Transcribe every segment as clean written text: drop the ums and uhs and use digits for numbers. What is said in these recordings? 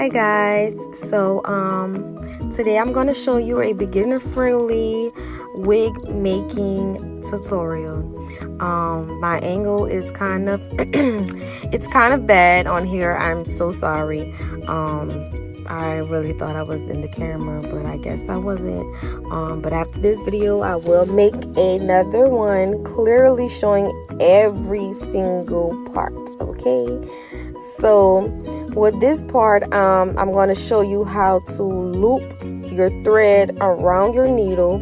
Hi guys, so today I'm going to show you a beginner friendly wig making tutorial. My angle is kind of it's kind of bad on here. I'm so sorry. I really thought I was in the camera, but I guess I wasn't. But after this video I will make another one clearly showing every single part, okay? So with this part, I'm going to show you how to loop your thread around your needle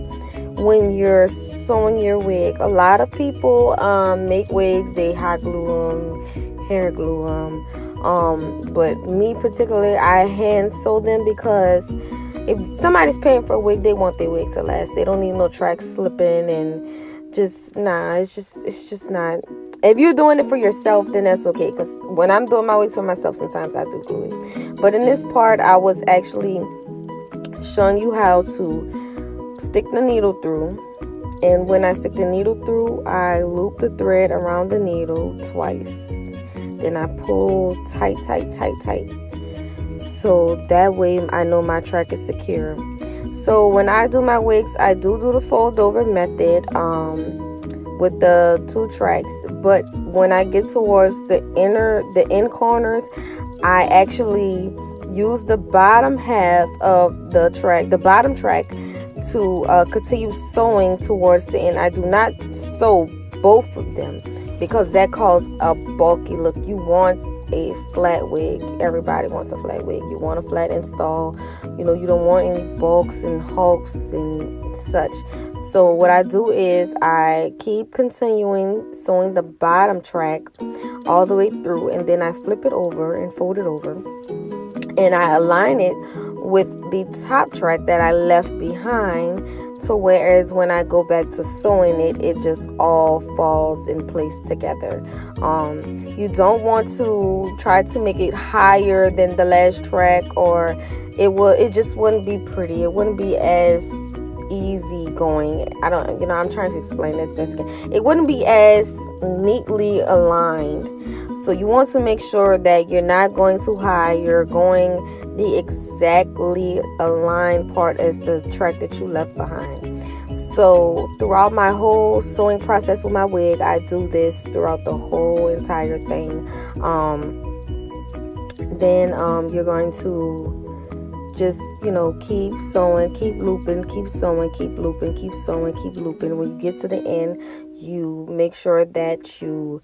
when you're sewing your wig. A lot of people make wigs, they hot glue them, hair glue them, but me particularly, I hand sew them because if somebody's paying for a wig, they want their wig to last. They don't need no tracks slipping and just it's just not. If you're doing it for yourself, then that's okay, because when I'm doing my wigs for myself, sometimes I do glue it. But in this part, I was actually showing you how to stick the needle through. And when I stick the needle through, I loop the thread around the needle twice. Then I pull tight. So that way I know my track is secure. So when I do my wigs, I do the fold over method with the 2 tracks, but when I get towards the end corners, I actually use the bottom half of the bottom track to continue sewing towards the end. I do not sew both of them because that causes a bulky look. You want a flat wig. Everybody wants a flat wig. You want a flat install. You know, you don't want any bulks and hulks and such. So what I do is I keep continuing sewing the bottom track all the way through, and then I flip it over and fold it over, and I align it with the top track that I left behind, to whereas when I go back to sewing it just all falls in place together. You don't want to try to make it higher than the last track, or it just wouldn't be pretty. It wouldn't be as easy going. I'm trying to explain it best I can. It wouldn't be as neatly aligned. So you want to make sure that you're not going too high. You're going the exactly aligned part as the track that you left behind. So throughout my whole sewing process with my wig, I do this throughout the whole entire thing. Then you're going to just, keep sewing, keep looping, keep sewing, keep looping, keep sewing, keep looping. When you get to the end, you make sure that you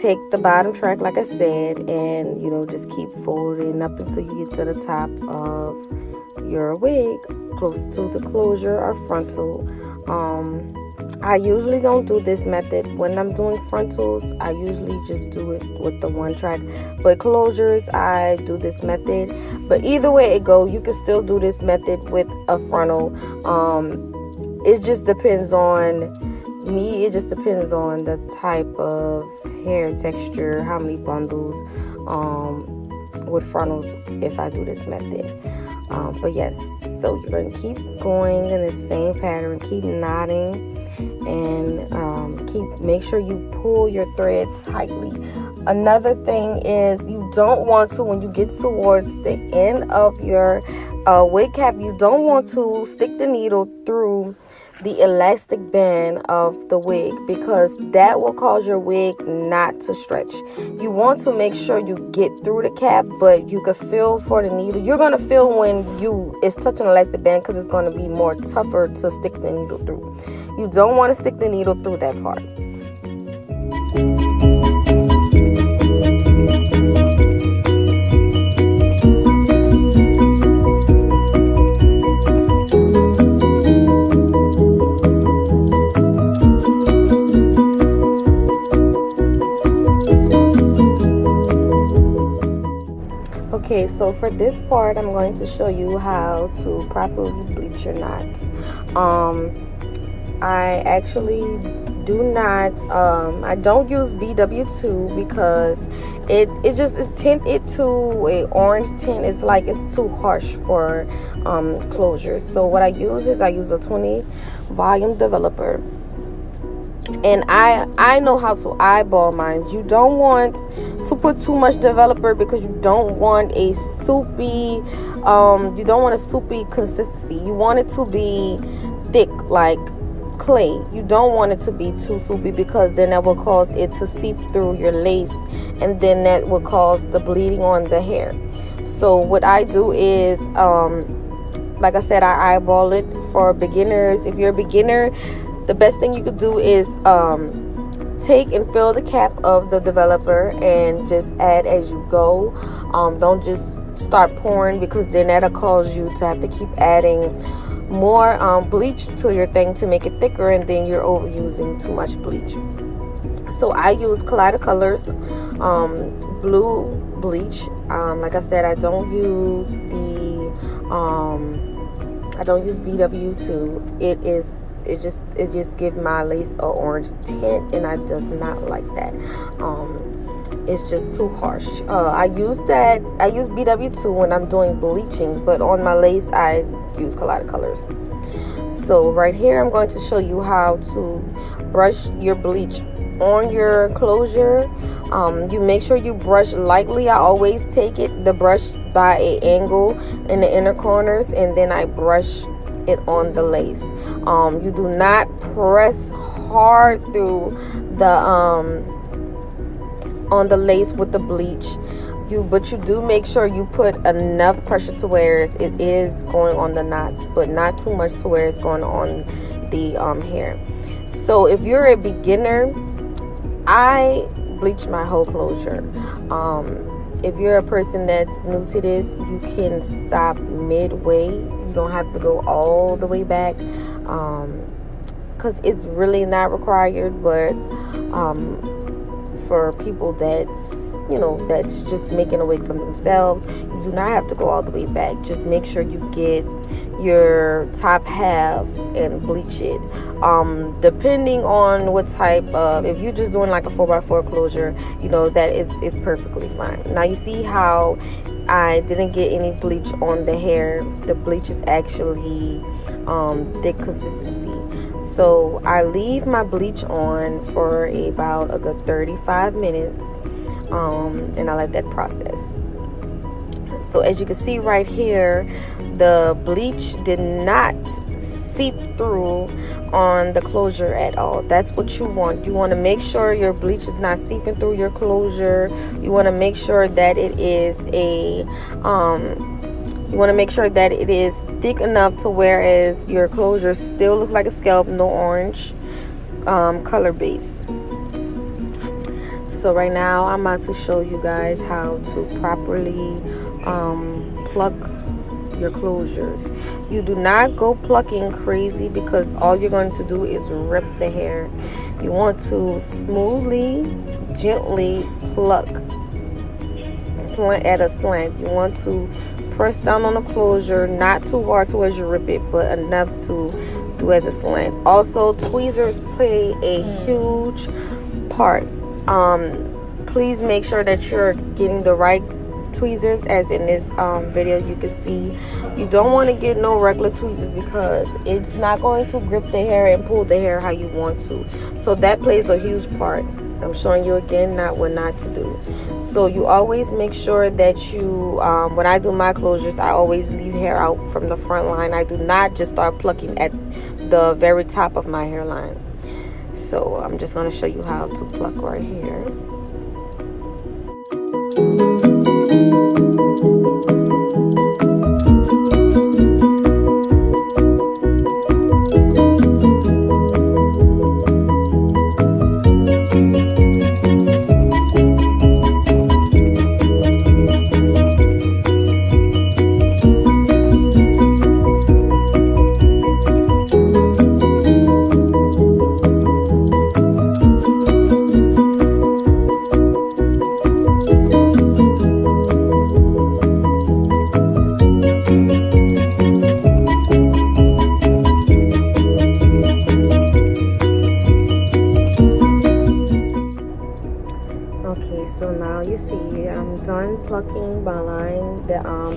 take the bottom track, like I said, and just keep folding up until you get to the top of your wig, close to the closure or frontal. I usually don't do this method when I'm doing frontals. I usually just do it with the 1 track, but closures I do this method. But either way it go, you can still do this method with a frontal. It just depends on me. It just depends on the type of hair texture, how many bundles with frontals if I do this method. But yes, so you're going to keep going in the same pattern, keep knotting, and make sure you pull your thread tightly. Another thing is, you don't want to, when you get towards the end of your wig cap, you don't want to stick the needle through the elastic band of the wig, because that will cause your wig not to stretch. You want to make sure you get through the cap, but you can feel for the needle. You're going to feel when it's touching the elastic band, because it's going to be more tougher to stick the needle through. You don't want to stick the needle through that part. Okay, so for this part, I'm going to show you how to properly bleach your knots. I actually do not, I don't use BW2 because it just is tinted to a orange tint. It's like it's too harsh for closure. So what I use is I use a 20 volume developer, And I know how to eyeball mine. You don't want to put too much developer because you don't want a soupy consistency. You want it to be thick like clay. You don't want it to be too soupy because then that will cause it to seep through your lace, and then that will cause the bleeding on the hair. So what I do is, like I said, I eyeball it for beginners. If you're a beginner, the best thing you could do is take and fill the cap of the developer and just add as you go. Don't just start pouring, because then that'll cause you to have to keep adding more bleach to your thing to make it thicker, and then you're overusing too much bleach. So I use Kaleido Colors blue bleach. Like I said, I don't use BW2. It just gives my lace an orange tint, and I does not like that. It's just too harsh. I use BW2 when I'm doing bleaching, but on my lace I use Kaleido Colors. So right here I'm going to show you how to brush your bleach on your closure. You make sure you brush lightly. I always take the brush by an angle in the inner corners, and then I brush it on the lace. You do not press hard through on the lace with the bleach. But you do make sure you put enough pressure to where it is going on the knots, but not too much to where it's going on the hair. So if you're a beginner, I bleach my whole closure. If you're a person that's new to this, you can stop midway. You don't have to go all the way back, because it's really not required. But for people that's just making a wig from themselves, you do not have to go all the way back. Just make sure you get your top half and bleach it. Depending on what type of, if you're just doing like a 4x4 closure, that it's perfectly fine. Now you see how I didn't get any bleach on the hair. The bleach is actually thick consistency. So I leave my bleach on for about a good 35 minutes, and I let that process. So as you can see right here, the bleach did not seep through on the closure at all. That's what you want. You want to make sure your bleach is not seeping through your closure. You want to make sure that it is thick enough to whereas your closure still looks like a scalp, no orange color base. So right now I'm about to show you guys how to properly pluck your closures. You do not go plucking crazy, because all you're going to do is rip the hair. You want to smoothly, gently pluck at a slant. You want to press down on the closure, not too hard to as you rip it, but enough to do as a slant. Also, tweezers play a huge part. Please make sure that you're getting the right tweezers. As in this video you can see, you don't want to get no regular tweezers, because it's not going to grip the hair and pull the hair how you want to. So that plays a huge part. I'm showing you again what not to do. So you always make sure that you when I do my closures, I always leave hair out from the front line. I do not just start plucking at the very top of my hairline. So I'm just going to show you how to pluck right here. So now you see I'm done plucking my line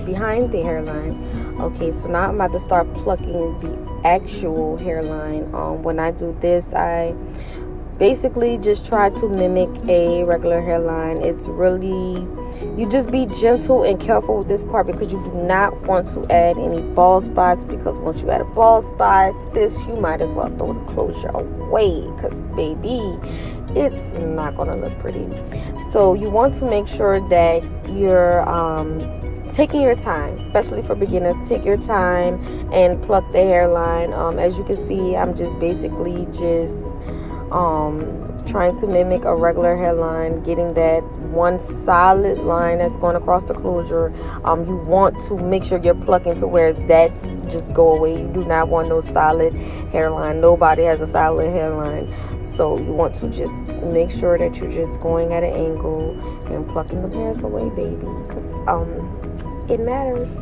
behind the hairline. Okay, so now I'm about to start plucking the actual hairline. When I do this, I basically just try to mimic a regular hairline. It's really, you just be gentle and careful with this part because you do not want to add any bald spots, because once you add a bald spot, sis, you might as well throw the closure away, because baby, it's not gonna look pretty. So you want to make sure that you're taking your time, especially for beginners. Take your time and pluck the hairline. As you can see, I'm just basically just trying to mimic a regular hairline, getting that one solid line that's going across the closure. You want to make sure you're plucking to where that just go away. You do not want no solid hairline. Nobody has a solid hairline. So you want to just make sure that you're just going at an angle and plucking the hairs away, baby, because it matters.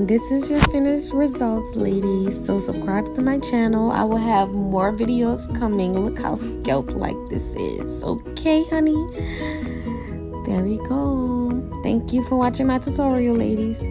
This is your finished results, ladies. So subscribe to my channel. I will have more videos coming. Look how scalp like this is. Okay, honey. There we go. Thank you for watching my tutorial, ladies.